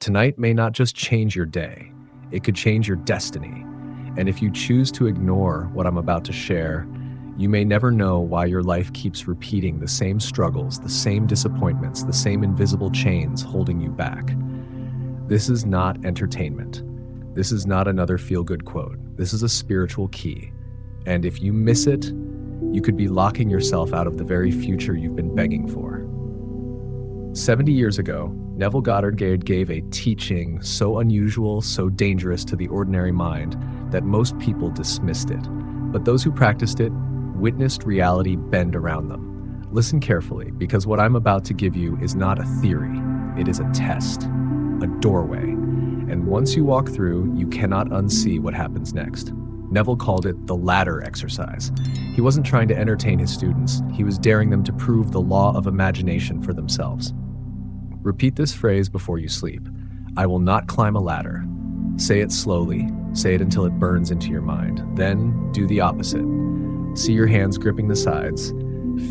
Tonight may not just change your day, it could change your destiny. And if you choose to ignore what I'm about to share, you may never know why your life keeps repeating the same struggles, the same disappointments, the same invisible chains holding you back. This is not entertainment. This is not another feel-good quote. This is a spiritual key. And if you miss it, you could be locking yourself out of the very future you've been begging for. 70 years ago, Neville Goddard gave a teaching so unusual, so dangerous to the ordinary mind that most people dismissed it. But those who practiced it witnessed reality bend around them. Listen carefully, because what I'm about to give you is not a theory. It is a test, a doorway. And once you walk through, you cannot unsee what happens next. Neville called it the ladder exercise. He wasn't trying to entertain his students. He was daring them to prove the law of imagination for themselves. Repeat this phrase before you sleep. I will not climb a ladder. Say it slowly. Say it until it burns into your mind. Then do the opposite. See your hands gripping the sides.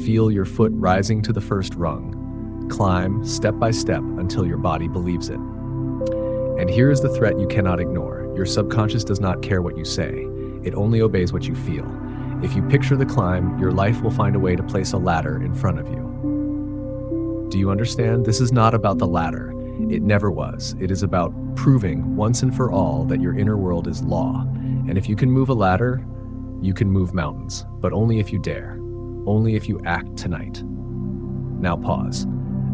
Feel your foot rising to the first rung. Climb step by step until your body believes it. And here is the threat you cannot ignore. Your subconscious does not care what you say. It only obeys what you feel. If you picture the climb, your life will find a way to place a ladder in front of you. Do you understand? This is not about the ladder. It never was. It is about proving once and for all that your inner world is law. And if you can move a ladder, you can move mountains, but only if you dare. Only if you act tonight. Now pause.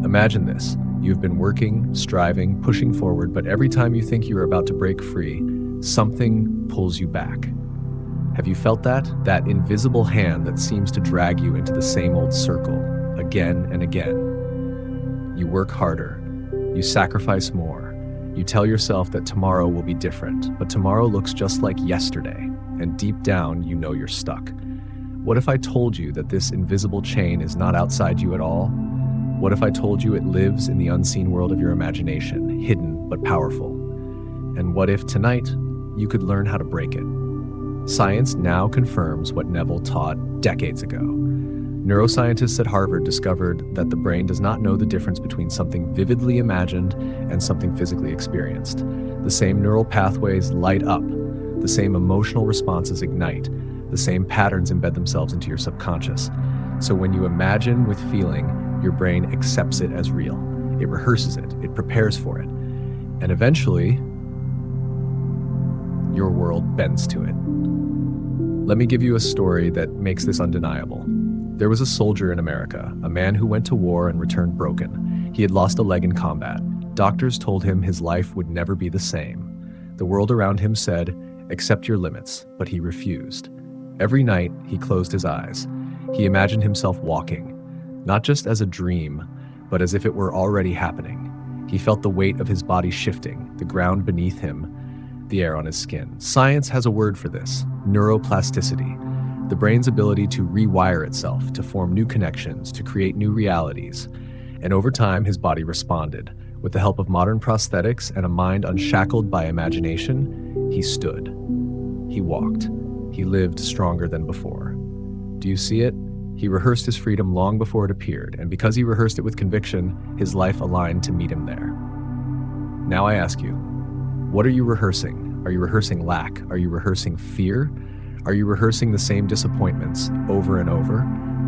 Imagine this. You've been working, striving, pushing forward, but every time you think you're about to break free, something pulls you back. Have you felt that? That invisible hand that seems to drag you into the same old circle, again and again. You work harder. You sacrifice more. You tell yourself that tomorrow will be different, but tomorrow looks just like yesterday, and deep down, you know you're stuck. What if I told you that this invisible chain is not outside you at all? What if I told you it lives in the unseen world of your imagination, hidden but powerful? And what if tonight you could learn how to break it? Science now confirms what Neville taught decades ago. Neuroscientists at Harvard discovered that the brain does not know the difference between something vividly imagined and something physically experienced. The same neural pathways light up, the same emotional responses ignite, the same patterns embed themselves into your subconscious. So when you imagine with feeling, your brain accepts it as real. It rehearses it, it prepares for it. And eventually, your world bends to it. Let me give you a story that makes this undeniable. There was a soldier in America, a man who went to war and returned broken. He had lost a leg in combat. Doctors told him his life would never be the same. The world around him said, accept your limits, but he refused. Every night, he closed his eyes. He imagined himself walking, not just as a dream, but as if it were already happening. He felt the weight of his body shifting, the ground beneath him, the air on his skin. Science has a word for this: neuroplasticity. The brain's ability to rewire itself, to form new connections, to create new realities. And over time, his body responded. With the help of modern prosthetics and a mind unshackled by imagination, he stood. He walked. He lived stronger than before. Do you see it? He rehearsed his freedom long before it appeared, and because he rehearsed it with conviction, his life aligned to meet him there. Now I ask you, what are you rehearsing? Are you rehearsing lack? Are you rehearsing fear? Are you rehearsing the same disappointments over and over?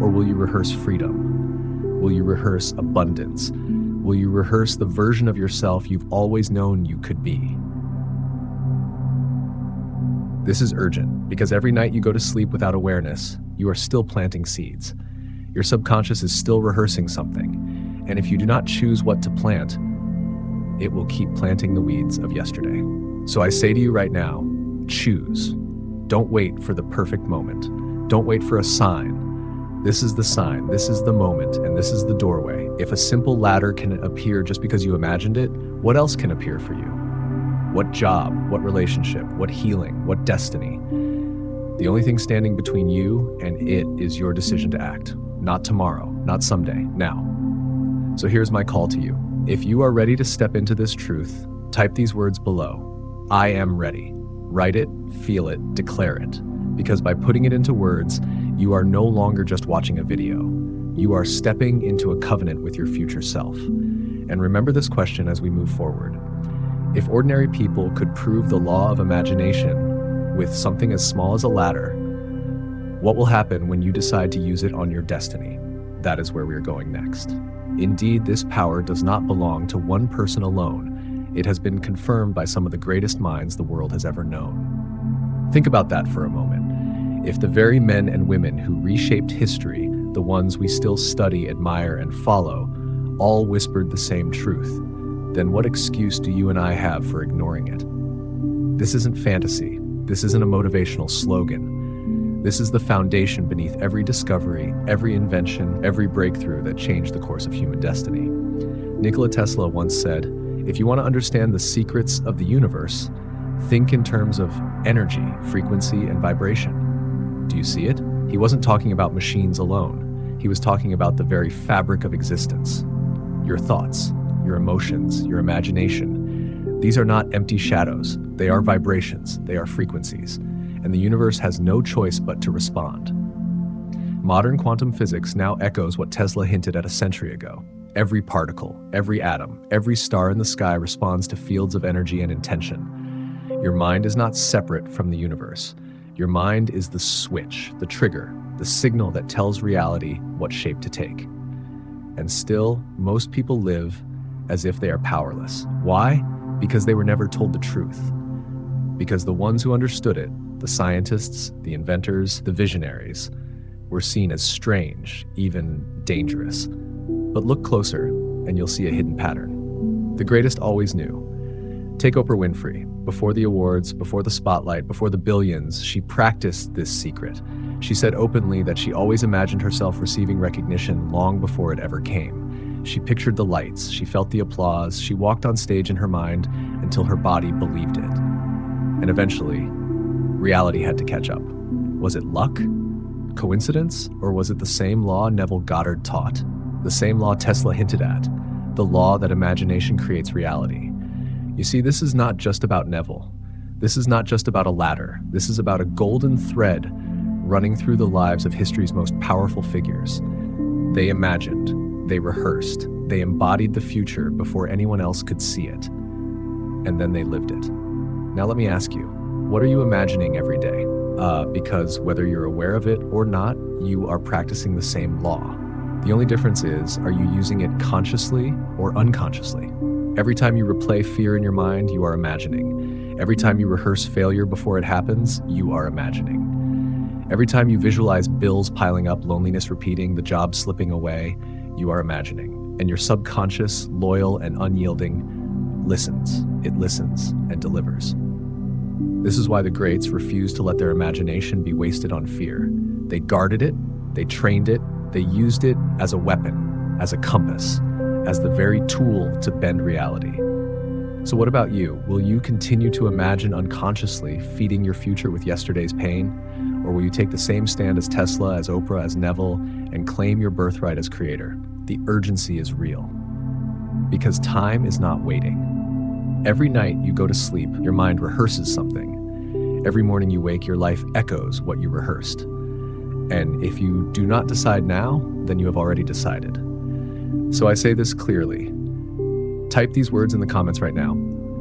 Or will you rehearse freedom? Will you rehearse abundance? Will you rehearse the version of yourself you've always known you could be? This is urgent, because every night you go to sleep without awareness, you are still planting seeds. Your subconscious is still rehearsing something, and if you do not choose what to plant, it will keep planting the weeds of yesterday. So I say to you right now, choose. Don't wait for the perfect moment. Don't wait for a sign. This is the sign, this is the moment, and this is the doorway. If a simple ladder can appear just because you imagined it, what else can appear for you? What job, what relationship, what healing, what destiny? The only thing standing between you and it is your decision to act. Not tomorrow, not someday, now. So here's my call to you. If you are ready to step into this truth, type these words below. I am ready. Write it, feel it, declare it. Because by putting it into words, you are no longer just watching a video. You are stepping into a covenant with your future self. And remember this question as we move forward. If ordinary people could prove the law of imagination with something as small as a ladder, what will happen when you decide to use it on your destiny? That is where we are going next. Indeed, this power does not belong to one person alone. It has been confirmed by some of the greatest minds the world has ever known. Think about that for a moment. If the very men and women who reshaped history, the ones we still study, admire, and follow, all whispered the same truth, then what excuse do you and I have for ignoring it? This isn't fantasy. This isn't a motivational slogan. This is the foundation beneath every discovery, every invention, every breakthrough that changed the course of human destiny. Nikola Tesla once said, "If you want to understand the secrets of the universe, think in terms of energy, frequency, and vibration." Do you see it? He wasn't talking about machines alone. He was talking about the very fabric of existence. Your thoughts, your emotions, your imagination. These are not empty shadows. They are vibrations. They are frequencies. And the universe has no choice but to respond. Modern quantum physics now echoes what Tesla hinted at a century ago. Every particle, every atom, every star in the sky responds to fields of energy and intention. Your mind is not separate from the universe. Your mind is the switch, the trigger, the signal that tells reality what shape to take. And still, most people live as if they are powerless. Why? Because they were never told the truth. Because the ones who understood it, the scientists, the inventors, the visionaries, were seen as strange, even dangerous. But look closer, and you'll see a hidden pattern. The greatest always knew. Take Oprah Winfrey. Before the awards, before the spotlight, before the billions, she practiced this secret. She said openly that she always imagined herself receiving recognition long before it ever came. She pictured the lights, she felt the applause, she walked on stage in her mind until her body believed it. And eventually, reality had to catch up. Was it luck? Coincidence? Or was it the same law Neville Goddard taught? The same law Tesla hinted at? The law that imagination creates reality? You see, this is not just about Neville. This is not just about a ladder. This is about a golden thread running through the lives of history's most powerful figures. They imagined, they rehearsed, they embodied the future before anyone else could see it. And then they lived it. Now let me ask you, what are you imagining every day? Because whether you're aware of it or not, you are practicing the same law. The only difference is, are you using it consciously or unconsciously? Every time you replay fear in your mind, you are imagining. Every time you rehearse failure before it happens, you are imagining. Every time you visualize bills piling up, loneliness repeating, the job slipping away, you are imagining. And your subconscious, loyal and unyielding, listens. It listens and delivers. This is why the greats refused to let their imagination be wasted on fear. They guarded it, they trained it, they used it as a weapon, as a compass, as the very tool to bend reality. So what about you? Will you continue to imagine unconsciously, feeding your future with yesterday's pain? Or will you take the same stand as Tesla, as Oprah, as Neville, and claim your birthright as creator? The urgency is real. Because time is not waiting. Every night you go to sleep, your mind rehearses something. Every morning you wake, your life echoes what you rehearsed. And if you do not decide now, then you have already decided. So I say this clearly. Type these words in the comments right now.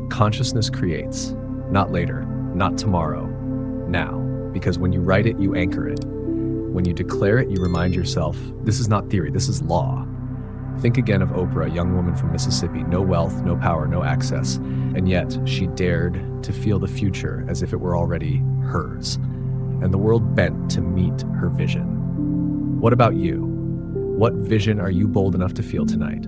Consciousness creates, not later, not tomorrow, now. Because when you write it, you anchor it. When you declare it, you remind yourself, this is not theory, this is law. Think again of Oprah, a young woman from Mississippi, no wealth, no power, no access, and yet she dared to feel the future as if it were already hers, and the world bent to meet her vision. What about you? What vision are you bold enough to feel tonight?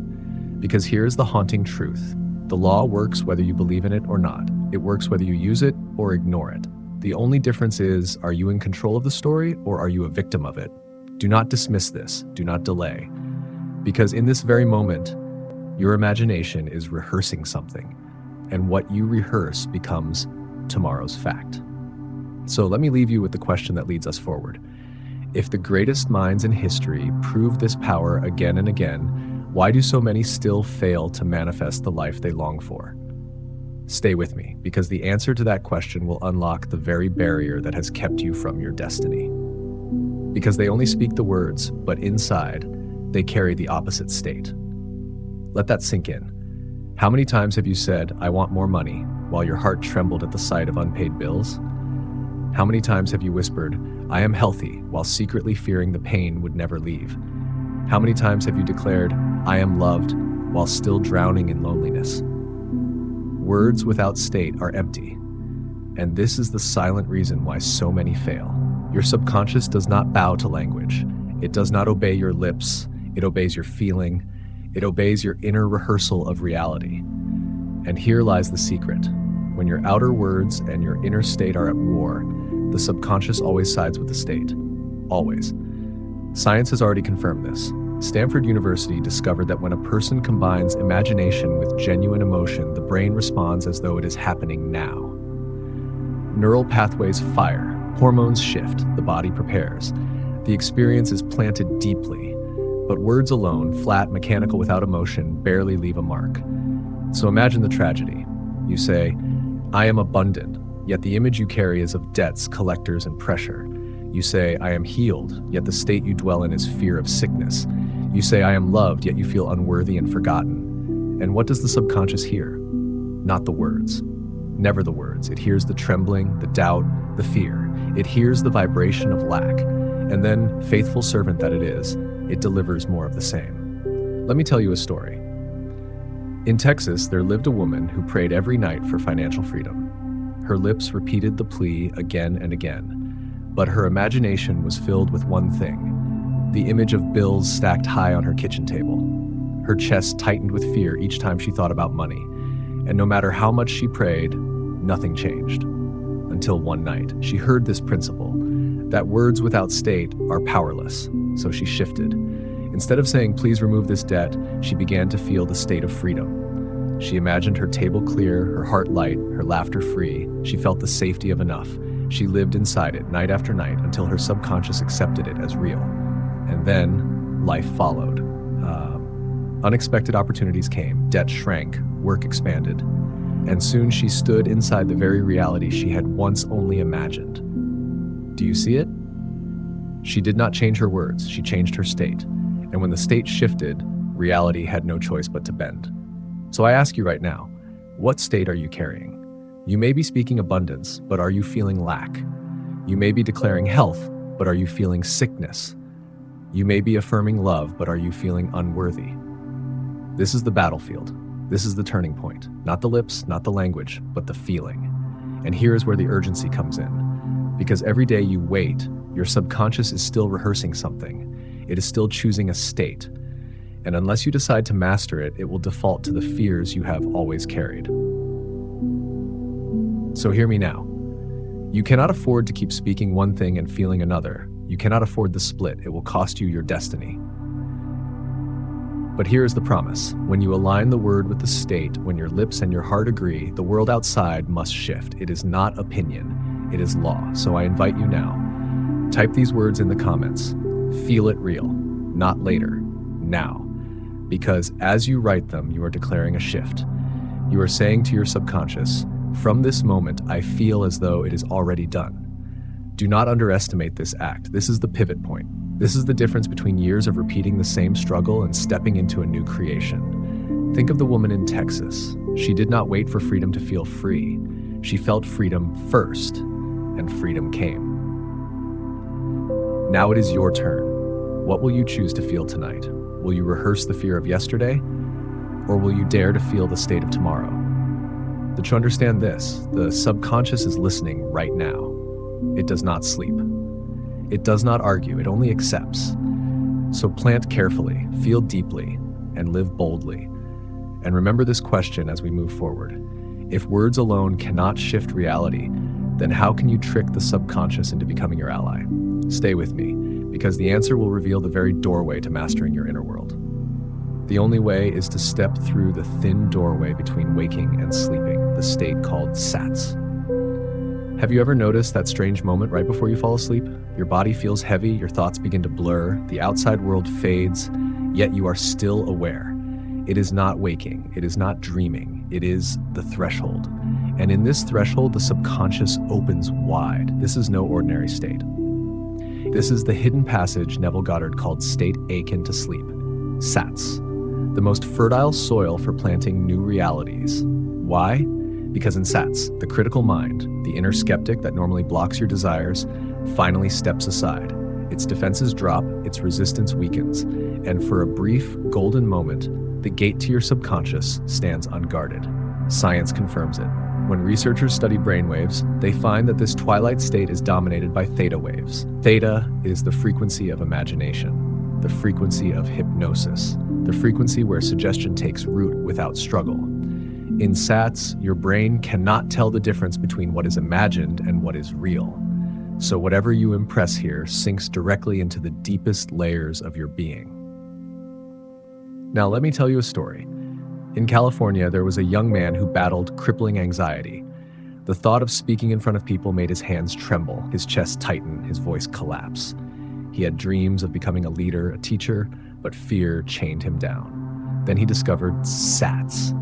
Because here's the haunting truth. The law works whether you believe in it or not. It works whether you use it or ignore it. The only difference is, are you in control of the story or are you a victim of it? Do not dismiss this. Do not delay. Because in this very moment, your imagination is rehearsing something, and what you rehearse becomes tomorrow's fact. So let me leave you with the question that leads us forward. If the greatest minds in history prove this power again and again, why do so many still fail to manifest the life they long for? Stay with me, because the answer to that question will unlock the very barrier that has kept you from your destiny. Because they only speak the words, but inside, they carry the opposite state. Let that sink in. How many times have you said, "I want more money," while your heart trembled at the sight of unpaid bills? How many times have you whispered, "I am healthy," while secretly fearing the pain would never leave? How many times have you declared, "I am loved," while still drowning in loneliness? Words without state are empty, and this is the silent reason why so many fail. Your subconscious does not bow to language. It does not obey your lips. It obeys your feeling. It obeys your inner rehearsal of reality. And here lies the secret. When your outer words and your inner state are at war, the subconscious always sides with the state. Always. Science has already confirmed this. Stanford University discovered that when a person combines imagination with genuine emotion, the brain responds as though it is happening now. Neural pathways fire, hormones shift, the body prepares. The experience is planted deeply, but words alone, flat, mechanical, without emotion, barely leave a mark. So imagine the tragedy. You say, "I am abundant," yet the image you carry is of debts, collectors, and pressure. You say, "I am healed," yet the state you dwell in is fear of sickness. You say, "I am loved," yet you feel unworthy and forgotten. And what does the subconscious hear? Not the words. Never the words. It hears the trembling, the doubt, the fear. It hears the vibration of lack. And then, faithful servant that it is, it delivers more of the same. Let me tell you a story. In Texas, there lived a woman who prayed every night for financial freedom. Her lips repeated the plea again and again, but her imagination was filled with one thing: the image of bills stacked high on her kitchen table. Her chest tightened with fear each time she thought about money, and no matter how much she prayed, nothing changed. Until one night, she heard this principle, that words without state are powerless, so she shifted. Instead of saying, "Please remove this debt," she began to feel the state of freedom. She imagined her table clear, her heart light, her laughter free. She felt the safety of enough. She lived inside it night after night until her subconscious accepted it as real. And then life followed. Unexpected opportunities came, debt shrank, work expanded, and soon she stood inside the very reality she had once only imagined. Do you see it? She did not change her words, she changed her state. And when the state shifted, reality had no choice but to bend. So I ask you right now, what state are you carrying? You may be speaking abundance, but are you feeling lack? You may be declaring health, but are you feeling sickness? You may be affirming love, but are you feeling unworthy? This is the battlefield. This is the turning point. Not the lips, not the language, but the feeling. And here is where the urgency comes in. Because every day you wait, your subconscious is still rehearsing something. It is still choosing a state. And unless you decide to master it, it will default to the fears you have always carried. So hear me now. You cannot afford to keep speaking one thing and feeling another. You cannot afford the split. It will cost you your destiny. But here is the promise. When you align the word with the state, when your lips and your heart agree, the world outside must shift. It is not opinion. It is law. So I invite you now. Type these words in the comments. Feel it real. Not later. Now. Because as you write them, you are declaring a shift. You are saying to your subconscious, "From this moment, I feel as though it is already done." Do not underestimate this act. This is the pivot point. This is the difference between years of repeating the same struggle and stepping into a new creation. Think of the woman in Texas. She did not wait for freedom to feel free. She felt freedom first, and freedom came. Now it is your turn. What will you choose to feel tonight? Will you rehearse the fear of yesterday, or will you dare to feel the state of tomorrow? To understand this, the subconscious is listening right now. It does not sleep. It does not argue, it only accepts. So plant carefully, feel deeply, and live boldly. And remember this question as we move forward. If words alone cannot shift reality, then how can you trick the subconscious into becoming your ally? Stay with me, because the answer will reveal the very doorway to mastering your inner world. The only way is to step through the thin doorway between waking and sleeping, the state called SATS. Have you ever noticed that strange moment right before you fall asleep? Your body feels heavy, your thoughts begin to blur, the outside world fades, yet you are still aware. It is not waking, it is not dreaming, it is the threshold. And in this threshold, the subconscious opens wide. This is no ordinary state. This is the hidden passage Neville Goddard called state akin to sleep, SATS. the most fertile soil for planting new realities. Why? Because in SATS, the critical mind, the inner skeptic that normally blocks your desires, finally steps aside. Its defenses drop, its resistance weakens, and for a brief, golden moment, the gate to your subconscious stands unguarded. Science confirms it. When researchers study brainwaves, they find that this twilight state is dominated by theta waves. Theta is the frequency of imagination, the frequency of hypnosis, the frequency where suggestion takes root without struggle. In SATS, your brain cannot tell the difference between what is imagined and what is real. So whatever you impress here sinks directly into the deepest layers of your being. Now let me tell you a story. In California, there was a young man who battled crippling anxiety. The thought of speaking in front of people made his hands tremble, his chest tighten, his voice collapse. He had dreams of becoming a leader, a teacher, but fear chained him down. Then he discovered SATS.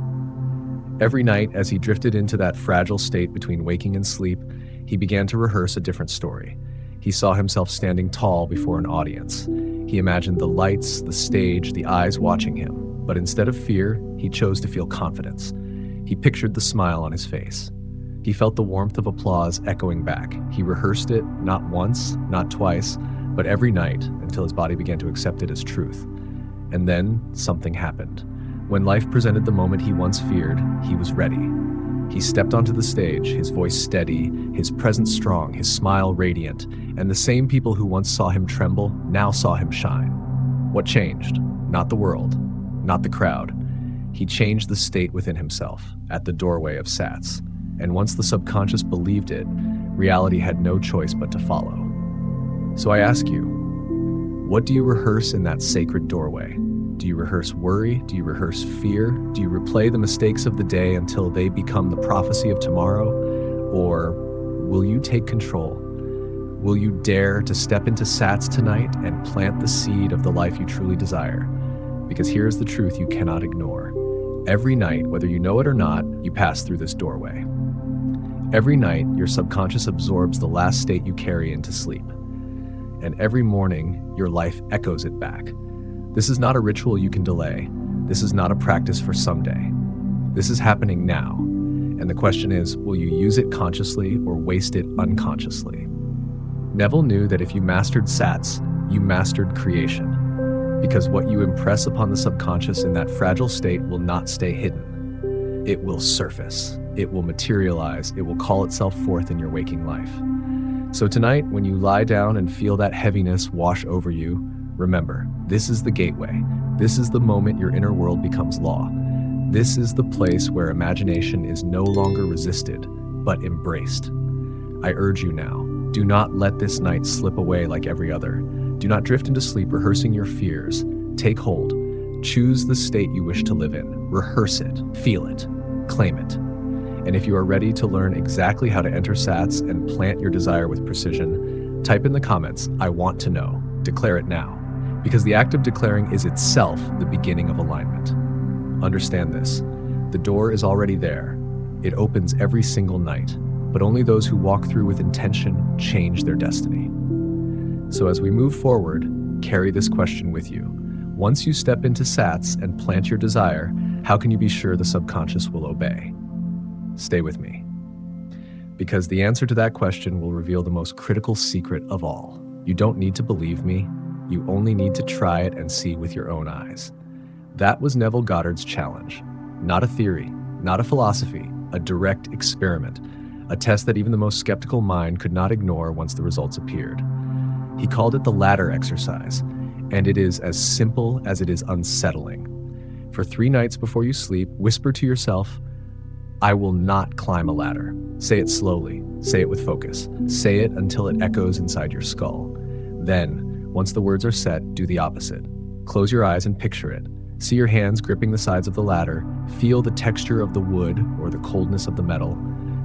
Every night, as he drifted into that fragile state between waking and sleep, he began to rehearse a different story. He saw himself standing tall before an audience. He imagined the lights, the stage, the eyes watching him. But instead of fear, he chose to feel confidence. He pictured the smile on his face. He felt the warmth of applause echoing back. He rehearsed it not once, not twice, but every night until his body began to accept it as truth. And then something happened. When life presented the moment he once feared, he was ready. He stepped onto the stage, his voice steady, his presence strong, his smile radiant, and the same people who once saw him tremble now saw him shine. What changed? Not the world, not the crowd. He changed the state within himself, at the doorway of SATS. And once the subconscious believed it, reality had no choice but to follow. So I ask you, what do you rehearse in that sacred doorway? Do you rehearse worry? Do you rehearse fear? Do you replay the mistakes of the day until they become the prophecy of tomorrow? Or will you take control? Will you dare to step into SATS tonight and plant the seed of the life you truly desire? Because here's the truth you cannot ignore. Every night, whether you know it or not, you pass through this doorway. Every night, your subconscious absorbs the last state you carry into sleep. And every morning, your life echoes it back. This is not a ritual you can delay. This is not a practice for someday. This is happening now. And the question is, will you use it consciously or waste it unconsciously? Neville knew that if you mastered SATS, you mastered creation. Because what you impress upon the subconscious in that fragile state will not stay hidden. It will surface. It will materialize. It will call itself forth in your waking life. So tonight, when you lie down and feel that heaviness wash over you, remember, this is the gateway. This is the moment your inner world becomes law. This is the place where imagination is no longer resisted, but embraced. I urge you now, do not let this night slip away like every other. Do not drift into sleep rehearsing your fears. Take hold. Choose the state you wish to live in. Rehearse it. Feel it. Claim it. And if you are ready to learn exactly how to enter SATS and plant your desire with precision, type in the comments, "I want to know." Declare it now. Because the act of declaring is itself the beginning of alignment. Understand this. The door is already there. It opens every single night, but only those who walk through with intention change their destiny. So as we move forward, carry this question with you. Once you step into SATS and plant your desire, how can you be sure the subconscious will obey? Stay with me. Because the answer to that question will reveal the most critical secret of all. You don't need to believe me. You only need to try it and see with your own eyes. That was Neville Goddard's challenge. Not a theory, not a philosophy, a direct experiment. A test that even the most skeptical mind could not ignore once the results appeared. He called it the ladder exercise, and it is as simple as it is unsettling. For 3 nights before you sleep, whisper to yourself, "I will not climb a ladder." Say it slowly. Say it with focus. Say it until it echoes inside your skull. Then, once the words are set, do the opposite. Close your eyes and picture it. See your hands gripping the sides of the ladder. Feel the texture of the wood or the coldness of the metal.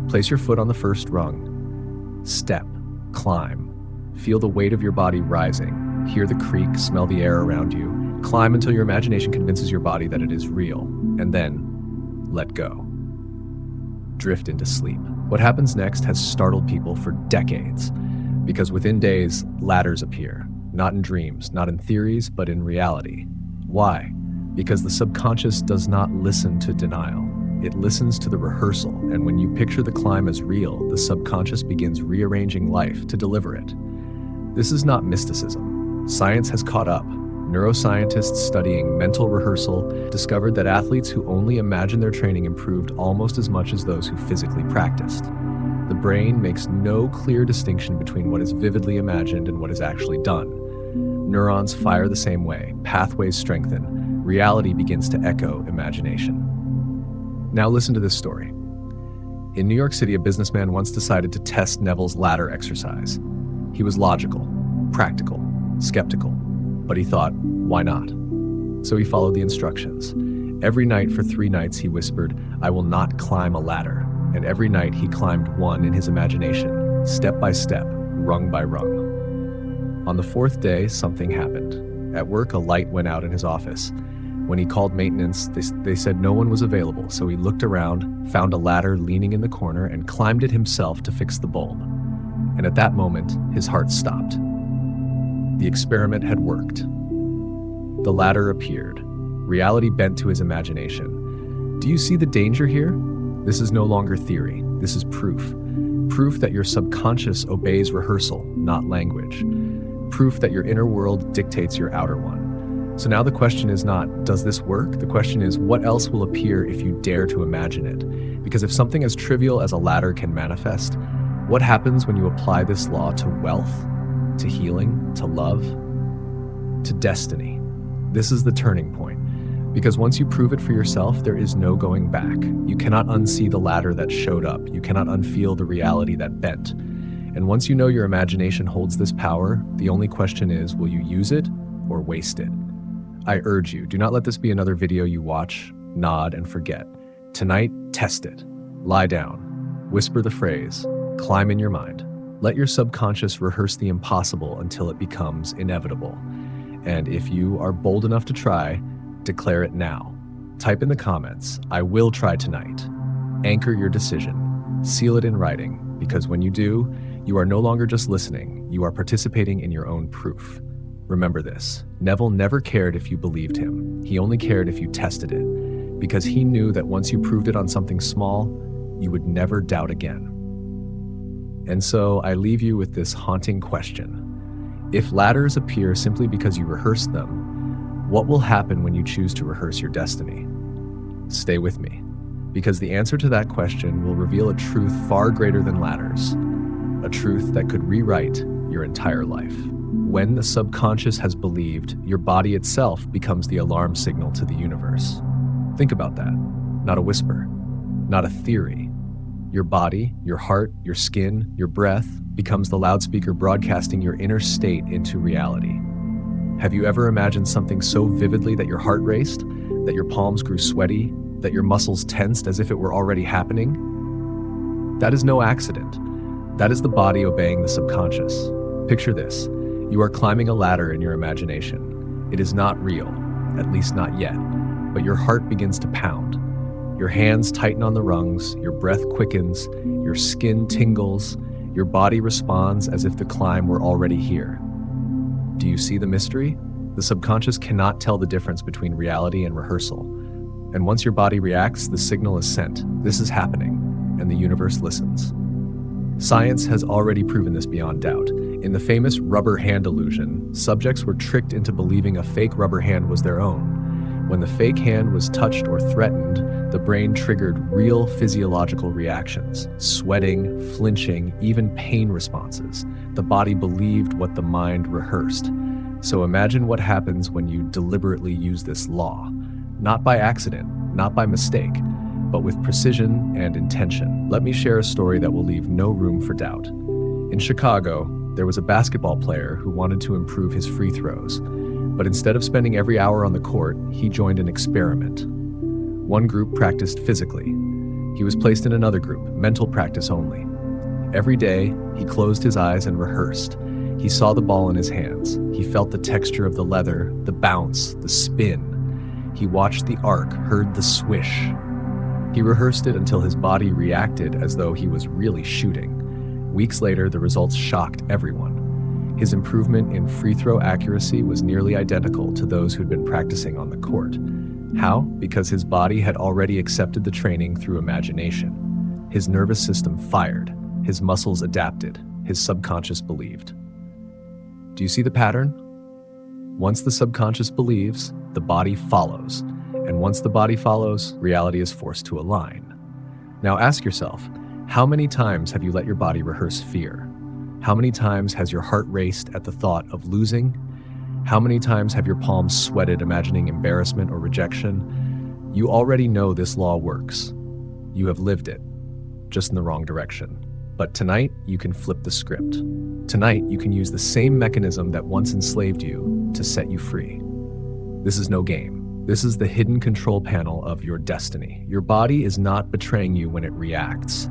Place your foot on the first rung. Step. Climb. Feel the weight of your body rising. Hear the creak, smell the air around you. Climb until your imagination convinces your body that it is real. And then, let go. Drift into sleep. What happens next has startled people for decades. Because within days, ladders appear. Not in dreams, not in theories, but in reality. Why? Because the subconscious does not listen to denial. It listens to the rehearsal, and when you picture the climb as real, the subconscious begins rearranging life to deliver it. This is not mysticism. Science has caught up. Neuroscientists studying mental rehearsal discovered that athletes who only imagined their training improved almost as much as those who physically practiced. The brain makes no clear distinction between what is vividly imagined and what is actually done. Neurons fire the same way, pathways strengthen, reality begins to echo imagination. Now listen to this story. In New York City, a businessman once decided to test Neville's ladder exercise. He was logical, practical, skeptical, but he thought, why not? So he followed the instructions. Every night for 3 nights he whispered, "I will not climb a ladder." And every night he climbed one in his imagination, step by step, rung by rung. On the 4th day, something happened. At work, a light went out in his office. When he called maintenance, they said no one was available, so he looked around, found a ladder leaning in the corner, and climbed it himself to fix the bulb. And at that moment, his heart stopped. The experiment had worked. The ladder appeared. Reality bent to his imagination. Do you see the danger here? This is no longer theory. This is proof. Proof that your subconscious obeys rehearsal, not language. Proof that your inner world dictates your outer one. So now the question is not, does this work? The question is, what else will appear if you dare to imagine it? Because if something as trivial as a ladder can manifest, what happens when you apply this law to wealth, to healing, to love, to destiny? This is the turning point. Because once you prove it for yourself, there is no going back. You cannot unsee the ladder that showed up. You cannot unfeel the reality that bent. And once you know your imagination holds this power, the only question is, will you use it or waste it? I urge you, do not let this be another video you watch, nod, and forget. Tonight, test it. Lie down. Whisper the phrase. Climb in your mind. Let your subconscious rehearse the impossible until it becomes inevitable. And if you are bold enough to try, declare it now. Type in the comments, "I will try tonight." Anchor your decision. Seal it in writing, because when you do, you are no longer just listening, you are participating in your own proof. Remember this, Neville never cared if you believed him. He only cared if you tested it, because he knew that once you proved it on something small, you would never doubt again. And so I leave you with this haunting question. If ladders appear simply because you rehearsed them, what will happen when you choose to rehearse your destiny? Stay with me, because the answer to that question will reveal a truth far greater than ladders, a truth that could rewrite your entire life. When the subconscious has believed, your body itself becomes the alarm signal to the universe. Think about that. Not a whisper, not a theory. Your body, your heart, your skin, your breath becomes the loudspeaker broadcasting your inner state into reality. Have you ever imagined something so vividly that your heart raced, that your palms grew sweaty, that your muscles tensed as if it were already happening? That is no accident. That is the body obeying the subconscious. Picture this. You are climbing a ladder in your imagination. It is not real, at least not yet, but your heart begins to pound. Your hands tighten on the rungs, your breath quickens, your skin tingles, your body responds as if the climb were already here. Do you see the mystery? The subconscious cannot tell the difference between reality and rehearsal. And once your body reacts, the signal is sent. This is happening, and the universe listens. Science has already proven this beyond doubt. In the famous rubber hand illusion, subjects were tricked into believing a fake rubber hand was their own. When the fake hand was touched or threatened, the brain triggered real physiological reactions, sweating, flinching, even pain responses. The body believed what the mind rehearsed. So imagine what happens when you deliberately use this law. Not by accident, not by mistake, but with precision and intention. Let me share a story that will leave no room for doubt. In Chicago, there was a basketball player who wanted to improve his free throws, but instead of spending every hour on the court, he joined an experiment. One group practiced physically. He was placed in another group, mental practice only. Every day, he closed his eyes and rehearsed. He saw the ball in his hands. He felt the texture of the leather, the bounce, the spin. He watched the arc, heard the swish. He rehearsed it until his body reacted as though he was really shooting. Weeks later, the results shocked everyone. His improvement in free throw accuracy was nearly identical to those who'd been practicing on the court. How? Because his body had already accepted the training through imagination. His nervous system fired, his muscles adapted, his subconscious believed. Do you see the pattern? Once the subconscious believes, the body follows. And once the body follows, reality is forced to align. Now ask yourself, how many times have you let your body rehearse fear? How many times has your heart raced at the thought of losing? How many times have your palms sweated imagining embarrassment or rejection? You already know this law works. You have lived it, just in the wrong direction. But tonight, you can flip the script. Tonight, you can use the same mechanism that once enslaved you to set you free. This is no game. This is the hidden control panel of your destiny. Your body is not betraying you when it reacts.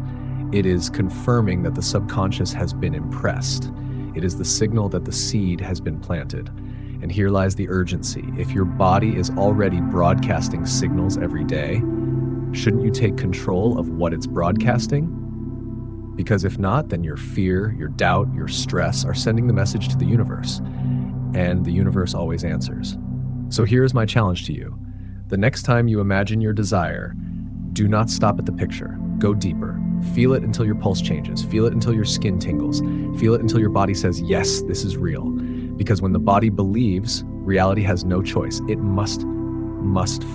It is confirming that the subconscious has been impressed. It is the signal that the seed has been planted. And here lies the urgency. If your body is already broadcasting signals every day, shouldn't you take control of what it's broadcasting? Because if not, then your fear, your doubt, your stress are sending the message to the universe. And the universe always answers. So here's my challenge to you. The next time you imagine your desire, do not stop at the picture. Go deeper. Feel it until your pulse changes. Feel it until your skin tingles. Feel it until your body says, yes, this is real. Because when the body believes, reality has no choice. It must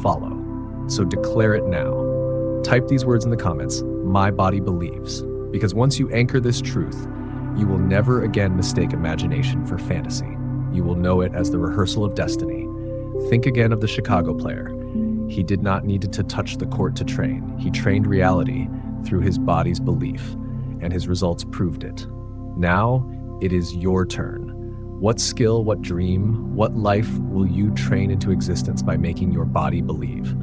follow. So declare it now. Type these words in the comments, my body believes. Because once you anchor this truth, you will never again mistake imagination for fantasy. You will know it as the rehearsal of destiny. Think again of the Chicago player. He did not need to touch the court to train. He trained reality through his body's belief, and his results proved it. Now, it is your turn. What skill, what dream, what life will you train into existence by making your body believe?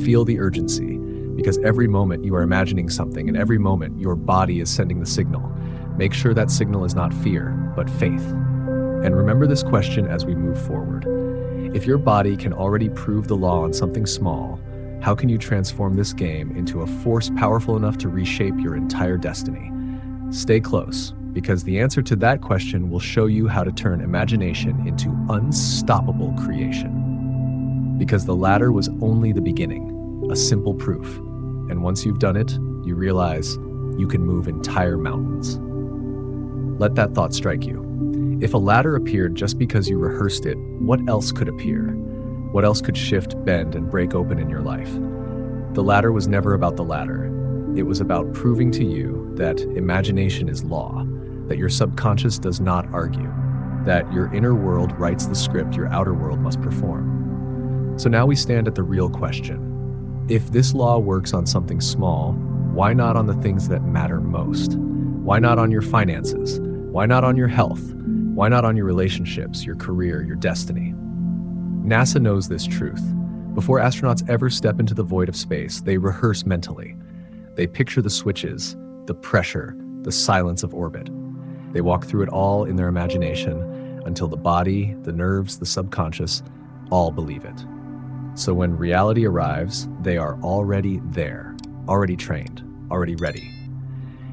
Feel the urgency, because every moment you are imagining something, and every moment your body is sending the signal. Make sure that signal is not fear, but faith. And remember this question as we move forward. If your body can already prove the law on something small, how can you transform this game into a force powerful enough to reshape your entire destiny? Stay close, because the answer to that question will show you how to turn imagination into unstoppable creation. Because the latter was only the beginning, a simple proof. And once you've done it, you realize you can move entire mountains. Let that thought strike you. If a ladder appeared just because you rehearsed it, what else could appear? What else could shift, bend, and break open in your life? The ladder was never about the ladder. It was about proving to you that imagination is law, that your subconscious does not argue, that your inner world writes the script your outer world must perform. So now we stand at the real question. If this law works on something small, why not on the things that matter most? Why not on your finances? Why not on your health? Why not on your relationships, your career, your destiny? NASA knows this truth. Before astronauts ever step into the void of space, they rehearse mentally. They picture the switches, the pressure, the silence of orbit. They walk through it all in their imagination until the body, the nerves, the subconscious, all believe it. So when reality arrives, they are already there, already trained, already ready.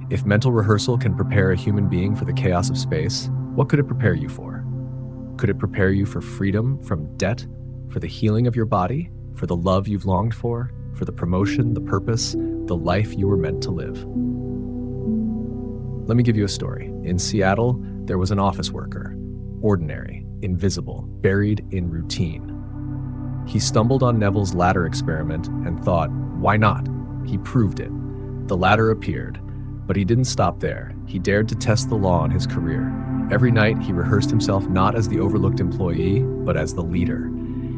If mental rehearsal can prepare a human being for the chaos of space, what could it prepare you for? Could it prepare you for freedom from debt, for the healing of your body, for the love you've longed for the promotion, the purpose, the life you were meant to live? Let me give you a story. In Seattle, there was an office worker, ordinary, invisible, buried in routine. He stumbled on Neville's ladder experiment and thought, why not? He proved it. The ladder appeared, but he didn't stop there. He dared to test the law in his career. Every night, he rehearsed himself not as the overlooked employee, but as the leader.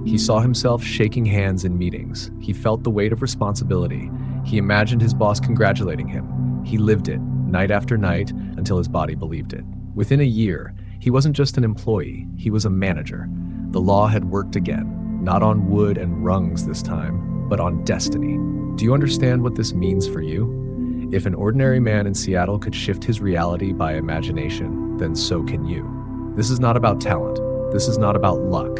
He saw himself shaking hands in meetings. He felt the weight of responsibility. He imagined his boss congratulating him. He lived it, night after night, until his body believed it. Within a year, he wasn't just an employee, he was a manager. The law had worked again, not on wood and rungs this time, but on destiny. Do you understand what this means for you? If an ordinary man in Seattle could shift his reality by imagination, then so can you. This is not about talent. This is not about luck.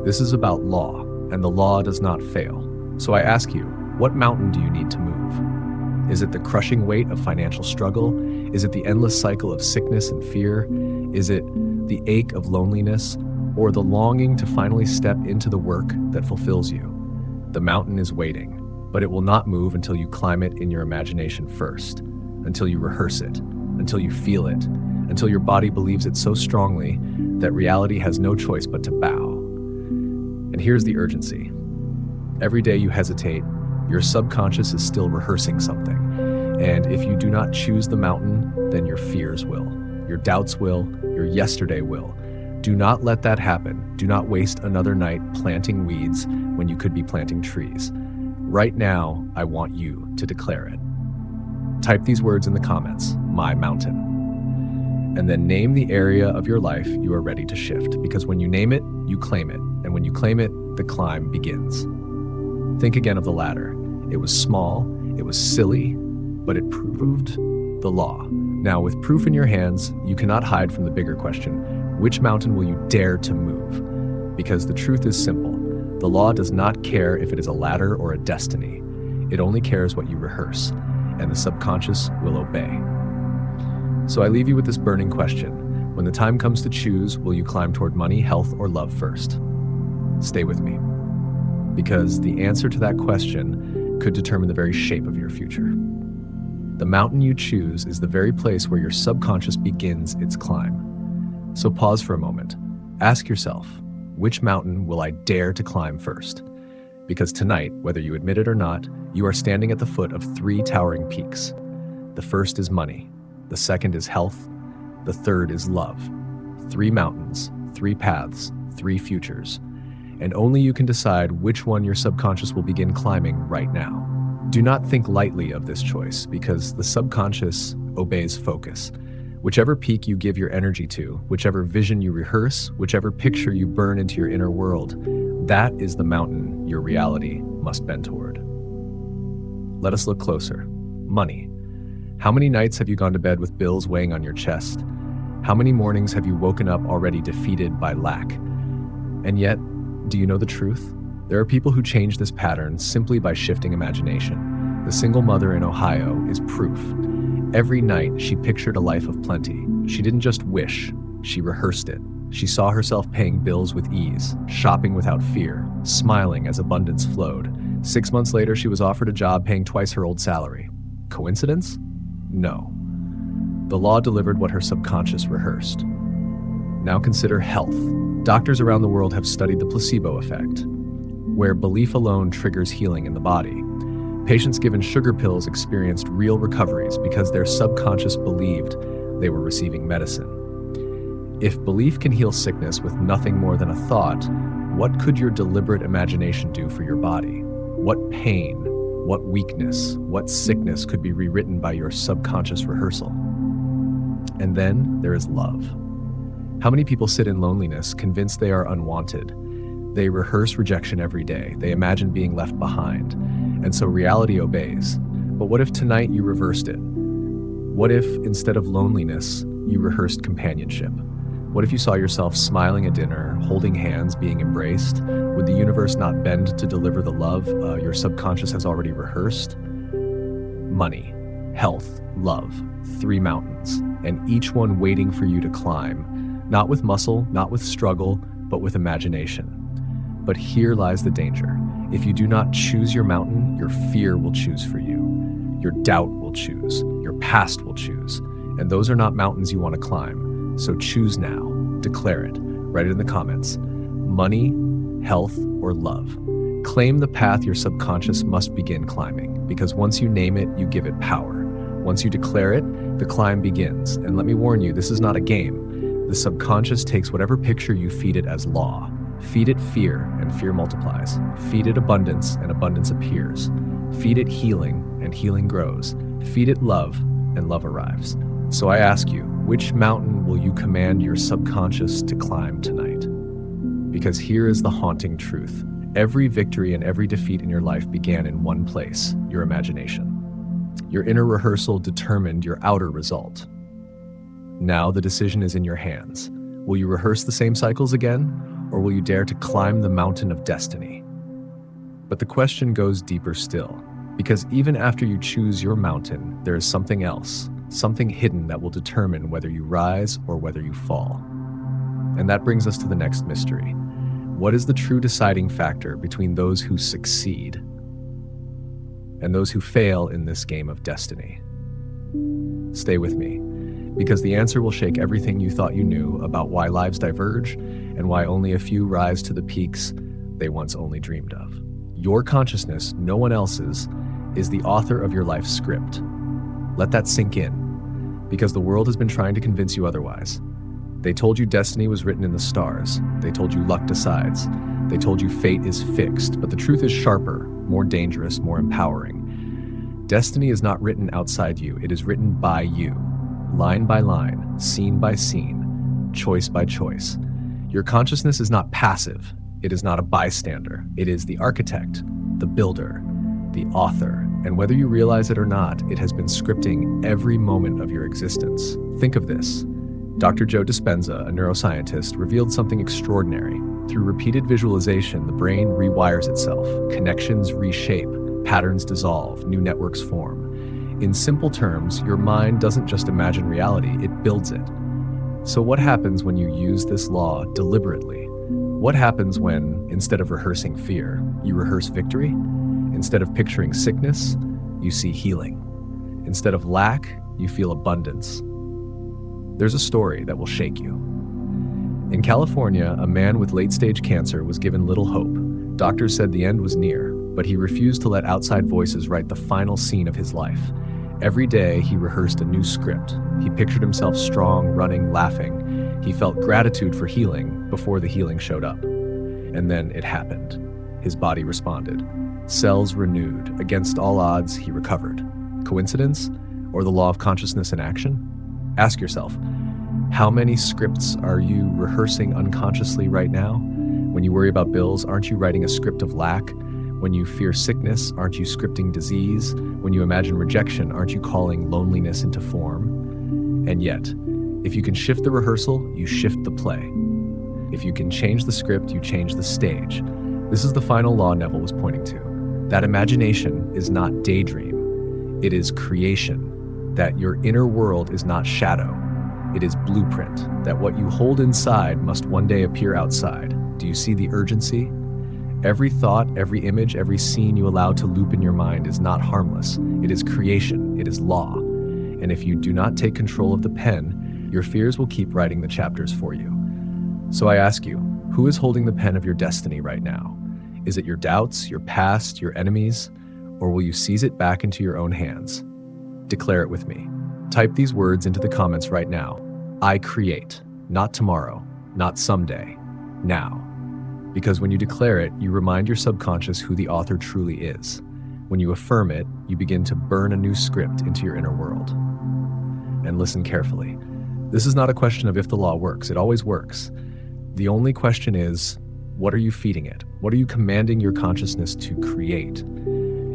This is about law, and the law does not fail. So I ask you, what mountain do you need to move? Is it the crushing weight of financial struggle? Is it the endless cycle of sickness and fear? Is it the ache of loneliness, or the longing to finally step into the work that fulfills you? The mountain is waiting, but it will not move until you climb it in your imagination first, until you rehearse it, until you feel it, until your body believes it so strongly that reality has no choice but to bow. And here's the urgency. Every day you hesitate, your subconscious is still rehearsing something. And if you do not choose the mountain, then your fears will. Your doubts will. Your yesterday will. Do not let that happen. Do not waste another night planting weeds when you could be planting trees. Right now, I want you to declare it. Type these words in the comments, my mountain. And then name the area of your life you are ready to shift. Because when you name it, you claim it. And when you claim it, the climb begins. Think again of the ladder. It was small, it was silly, but it proved the law. Now, with proof in your hands, you cannot hide from the bigger question. Which mountain will you dare to move? Because the truth is simple. The law does not care if it is a ladder or a destiny. It only cares what you rehearse, and the subconscious will obey. So I leave you with this burning question. When the time comes to choose, will you climb toward money, health, or love first? Stay with me. Because the answer to that question could determine the very shape of your future. The mountain you choose is the very place where your subconscious begins its climb. So pause for a moment. Ask yourself, which mountain will I dare to climb first? Because tonight, whether you admit it or not, you are standing at the foot of 3 towering peaks. The first is money. The second is health. The third is love. 3 mountains, 3 paths, 3 futures. And only you can decide which one your subconscious will begin climbing right now. Do not think lightly of this choice, because the subconscious obeys focus. Whichever peak you give your energy to, whichever vision you rehearse, whichever picture you burn into your inner world, that is the mountain your reality must bend toward. Let us look closer. Money. How many nights have you gone to bed with bills weighing on your chest? How many mornings have you woken up already defeated by lack? And yet, do you know the truth? There are people who change this pattern simply by shifting imagination. The single mother in Ohio is proof. Every night, she pictured a life of plenty. She didn't just wish, she rehearsed it. She saw herself paying bills with ease, shopping without fear, smiling as abundance flowed. 6 months later, she was offered a job paying twice her old salary. Coincidence? No. The law delivered what her subconscious rehearsed. Now consider health. Doctors around the world have studied the placebo effect, where belief alone triggers healing in the body. Patients given sugar pills experienced real recoveries because their subconscious believed they were receiving medicine. If belief can heal sickness with nothing more than a thought, what could your deliberate imagination do for your body? What pain, what weakness, what sickness could be rewritten by your subconscious rehearsal? And then there is love. How many people sit in loneliness, convinced they are unwanted? They rehearse rejection every day. They imagine being left behind. And so reality obeys. But what if tonight you reversed it? What if, instead of loneliness, you rehearsed companionship? What if you saw yourself smiling at dinner, holding hands, being embraced? Would the universe not bend to deliver the love your subconscious has already rehearsed? Money, health, love, 3 mountains, and each one waiting for you to climb. Not with muscle, not with struggle, but with imagination. But here lies the danger. If you do not choose your mountain, your fear will choose for you. Your doubt will choose. Your past will choose. And those are not mountains you want to climb. So choose now. Declare it. Write it in the comments. Money, health, or love. Claim the path your subconscious must begin climbing, because once you name it, you give it power. Once you declare it, the climb begins. And let me warn you, this is not a game. The subconscious takes whatever picture you feed it as law. Feed it fear, and fear multiplies. Feed it abundance, and abundance appears. Feed it healing, and healing grows. Feed it love, and love arrives. So I ask you, which mountain will you command your subconscious to climb tonight? Because here is the haunting truth. Every victory and every defeat in your life began in one place, your imagination. Your inner rehearsal determined your outer result. Now the decision is in your hands. Will you rehearse the same cycles again? Or will you dare to climb the mountain of destiny? But the question goes deeper still, because even after you choose your mountain, there is something else, something hidden that will determine whether you rise or whether you fall. And that brings us to the next mystery. What is the true deciding factor between those who succeed and those who fail in this game of destiny? Stay with me, because the answer will shake everything you thought you knew about why lives diverge and why only a few rise to the peaks they once only dreamed of. Your consciousness, no one else's, is the author of your life script. Let that sink in, because the world has been trying to convince you otherwise. They told you destiny was written in the stars. They told you luck decides. They told you fate is fixed, but the truth is sharper, more dangerous, more empowering. Destiny is not written outside you. It is written by you, line by line, scene by scene, choice by choice. Your consciousness is not passive. It is not a bystander. It is the architect, the builder, the author. And whether you realize it or not, it has been scripting every moment of your existence. Think of this. Dr. Joe Dispenza, a neuroscientist, revealed something extraordinary. Through repeated visualization, the brain rewires itself. Connections reshape, patterns dissolve, new networks form. In simple terms, your mind doesn't just imagine reality, it builds it. So what happens when you use this law deliberately? What happens when, instead of rehearsing fear, you rehearse victory? Instead of picturing sickness, you see healing. Instead of lack, you feel abundance. There's a story that will shake you. In California, a man with late-stage cancer was given little hope. Doctors said the end was near, but he refused to let outside voices write the final scene of his life. Every day, he rehearsed a new script. He pictured himself strong, running, laughing. He felt gratitude for healing before the healing showed up. And then it happened. His body responded. Cells renewed. Against all odds, he recovered. Coincidence? Or the law of consciousness in action? Ask yourself, how many scripts are you rehearsing unconsciously right now? When you worry about bills, aren't you writing a script of lack? When you fear sickness, aren't you scripting disease? When you imagine rejection, aren't you calling loneliness into form? And yet, if you can shift the rehearsal, you shift the play. If you can change the script, you change the stage. This is the final law Neville was pointing to. That imagination is not daydream. It is creation. That your inner world is not shadow. It is blueprint. That what you hold inside must one day appear outside. Do you see the urgency? Every thought, every image, every scene you allow to loop in your mind is not harmless. It is creation. It is law. And if you do not take control of the pen, your fears will keep writing the chapters for you. So I ask you, who is holding the pen of your destiny right now? Is it your doubts, your past, your enemies? Or will you seize it back into your own hands? Declare it with me. Type these words into the comments right now. I create, not tomorrow, not someday, now. Because when you declare it, you remind your subconscious who the author truly is. When you affirm it, you begin to burn a new script into your inner world. And listen carefully. This is not a question of if the law works. It always works. The only question is, what are you feeding it? What are you commanding your consciousness to create?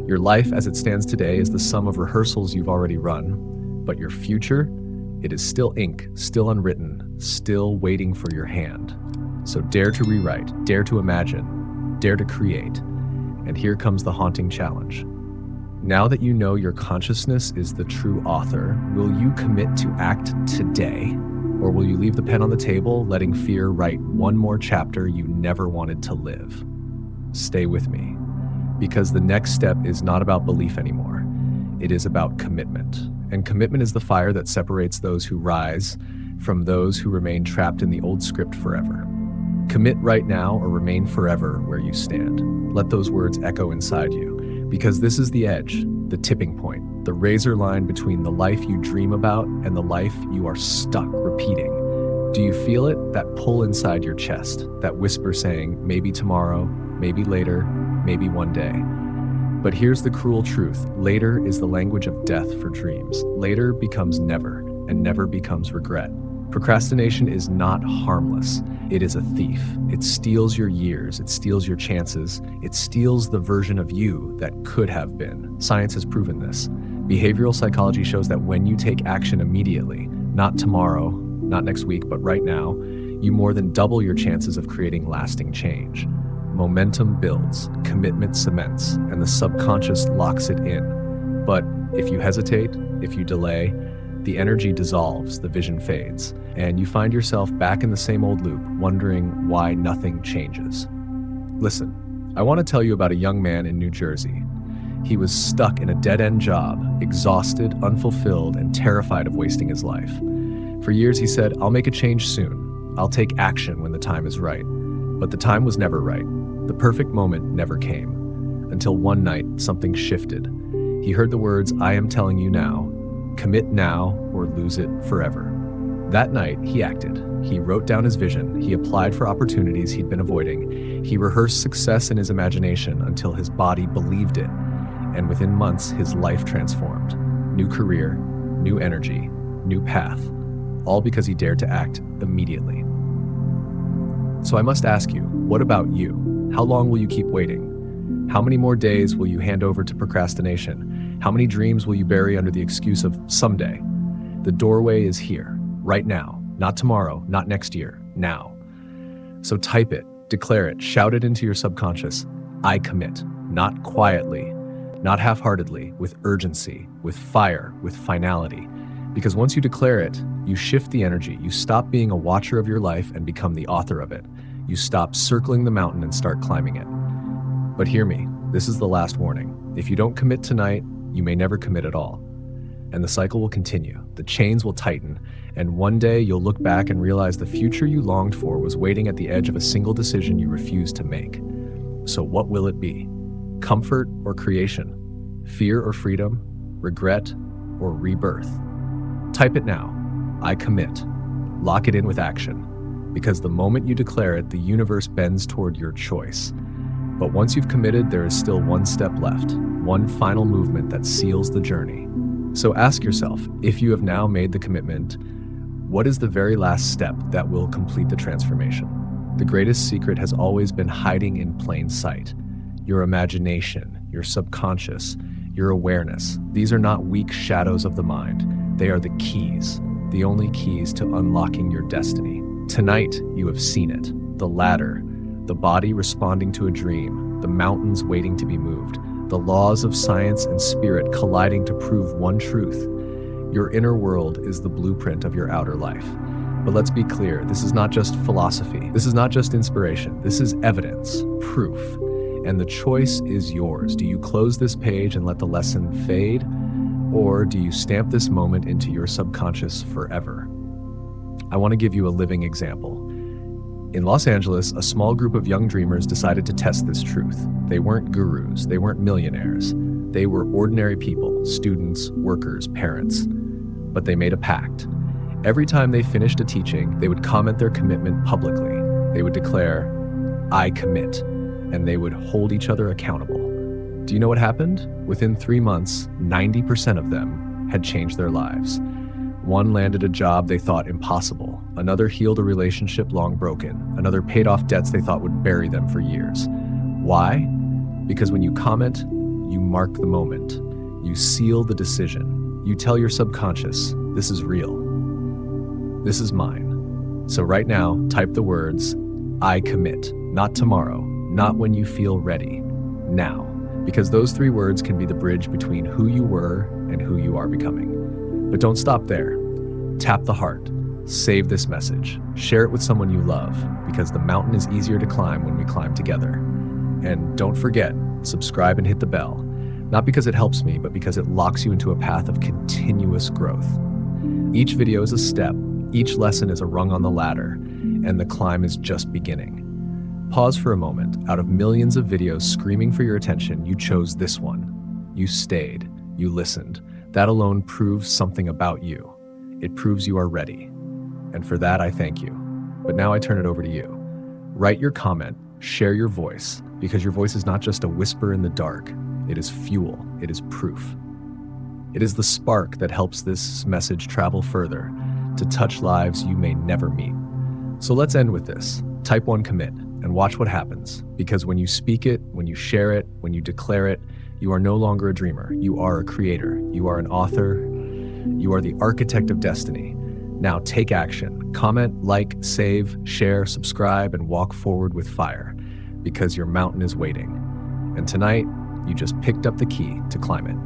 Your life as it stands today is the sum of rehearsals you've already run, but your future, it is still ink, still unwritten, still waiting for your hand. So dare to rewrite, dare to imagine, dare to create. And here comes the haunting challenge. Now that you know your consciousness is the true author, will you commit to act today? Or will you leave the pen on the table, letting fear write one more chapter you never wanted to live? Stay with me. Because the next step is not about belief anymore. It is about commitment. And commitment is the fire that separates those who rise from those who remain trapped in the old script forever. Commit right now or remain forever where you stand. Let those words echo inside you, because this is the edge, the tipping point, the razor line between the life you dream about and the life you are stuck repeating. Do you feel it? That pull inside your chest, that whisper saying, maybe tomorrow, maybe later, maybe one day. But here's the cruel truth. Later is the language of death for dreams. Later becomes never, and never becomes regret. Procrastination is not harmless. It is a thief. It steals your years. It steals your chances. It steals the version of you that could have been. Science has proven this. Behavioral psychology shows that when you take action immediately, not tomorrow, not next week, but right now, you more than double your chances of creating lasting change. Momentum builds, commitment cements, and the subconscious locks it in. But if you hesitate, if you delay, the energy dissolves, the vision fades, and you find yourself back in the same old loop, wondering why nothing changes. Listen, I want to tell you about a young man in New Jersey. He was stuck in a dead-end job, exhausted, unfulfilled, and terrified of wasting his life. For years he said, "I'll make a change soon. I'll take action when the time is right." But the time was never right. The perfect moment never came. Until one night, something shifted. He heard the words, "I am telling you now. Commit now or lose it forever." That night, he acted. He wrote down his vision. He applied for opportunities he'd been avoiding. He rehearsed success in his imagination until his body believed it. And within months, his life transformed. New career, new energy, new path. All because he dared to act immediately. So I must ask you, what about you? How long will you keep waiting? How many more days will you hand over to procrastination? How many dreams will you bury under the excuse of someday? The doorway is here, right now. Not tomorrow, not next year, now. So type it, declare it, shout it into your subconscious. I commit, not quietly, not half-heartedly, with urgency, with fire, with finality. Because once you declare it, you shift the energy. You stop being a watcher of your life and become the author of it. You stop circling the mountain and start climbing it. But hear me, this is the last warning. If you don't commit tonight, you may never commit at all. And the cycle will continue. The chains will tighten. And one day you'll look back and realize the future you longed for was waiting at the edge of a single decision you refused to make. So what will it be? Comfort or creation? Fear or freedom? Regret or rebirth? Type it now. I commit. Lock it in with action. Because the moment you declare it, the universe bends toward your choice. But once you've committed, there is still one step left, one final movement that seals the journey. So ask yourself, if you have now made the commitment, what is the very last step that will complete the transformation? The greatest secret has always been hiding in plain sight. Your imagination, your subconscious, your awareness. These are not weak shadows of the mind. They are the keys, the only keys to unlocking your destiny. Tonight, you have seen it. The ladder, the body responding to a dream, the mountains waiting to be moved, the laws of science and spirit colliding to prove one truth. Your inner world is the blueprint of your outer life. But let's be clear, this is not just philosophy. This is not just inspiration. This is evidence, proof. And the choice is yours. Do you close this page and let the lesson fade? Or do you stamp this moment into your subconscious forever? I want to give you a living example. In Los Angeles, a small group of young dreamers decided to test this truth. They weren't gurus, they weren't millionaires. They were ordinary people, students, workers, parents. But they made a pact. Every time they finished a teaching, they would comment their commitment publicly. They would declare, "I commit," and they would hold each other accountable. Do you know what happened? Within 3 months, 90% of them had changed their lives. One landed a job they thought impossible. Another healed a relationship long broken. Another paid off debts they thought would bury them for years. Why? Because when you comment, you mark the moment. You seal the decision. You tell your subconscious, this is real. This is mine. So right now, type the words, I commit. Not tomorrow, not when you feel ready. Now. Because those 3 words can be the bridge between who you were and who you are becoming. But don't stop there. Tap the heart. Save this message. Share it with someone you love, because the mountain is easier to climb when we climb together. And don't forget, subscribe and hit the bell. Not because it helps me, but because it locks you into a path of continuous growth. Each video is a step, each lesson is a rung on the ladder, and the climb is just beginning. Pause for a moment. Out of millions of videos screaming for your attention, you chose this one. You stayed. You listened. That alone proves something about you. It proves you are ready. And for that, I thank you. But now I turn it over to you. Write your comment, share your voice, because your voice is not just a whisper in the dark. It is fuel. It is proof. It is the spark that helps this message travel further, to touch lives you may never meet. So let's end with this. Type 1 commit and watch what happens. Because when you speak it, when you share it, when you declare it, you are no longer a dreamer. You are a creator. You are an author. You are the architect of destiny. Now take action. Comment, like, save, share, subscribe, and walk forward with fire, because your mountain is waiting. And tonight, you just picked up the key to climb it.